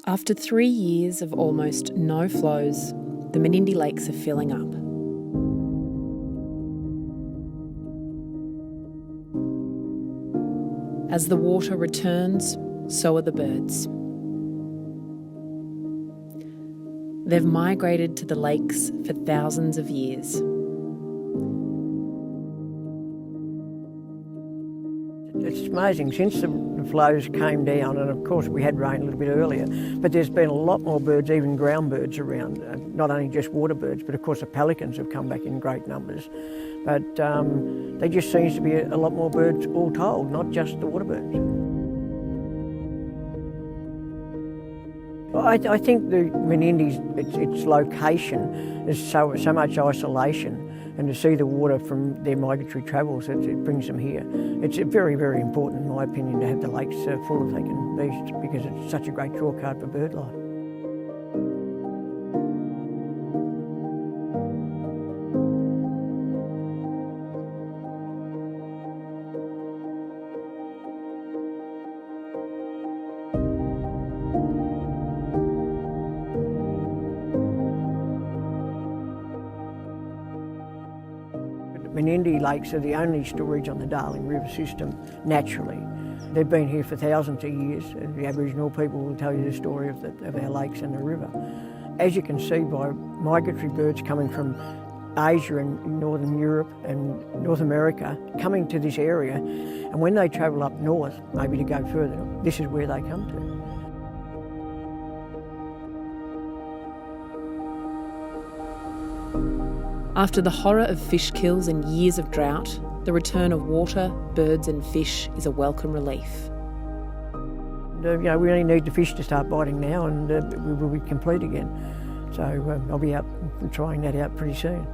After 3 years of almost no flows, the Menindee Lakes are filling up. As the water returns, so are the birds. They've migrated to the lakes for thousands of years. It's amazing, since the flows came down, and of course we had rain a little bit earlier, but there's been a lot more birds, even ground birds around, not only just water birds, but of course the pelicans have come back in great numbers. But there just seems to be a lot more birds all told, not just the water birds. I think the Menindee's, its location is so much isolation, and to see the water from their migratory travels, it brings them here. It's very, very important, in my opinion, to have the lakes full if they can be, because it's such a great draw card for bird life. Menindee Lakes are the only storage on the Darling River system naturally. They've been here for thousands of years. The Aboriginal people will tell you the story of our lakes and the river. As you can see by migratory birds coming from Asia and Northern Europe and North America coming to this area, and when they travel up north, maybe to go further, this is where they come to. After the horror of fish kills and years of drought, the return of water, birds and fish is a welcome relief. We only need the fish to start biting now, and we will be complete again. So I'll be out trying that out pretty soon.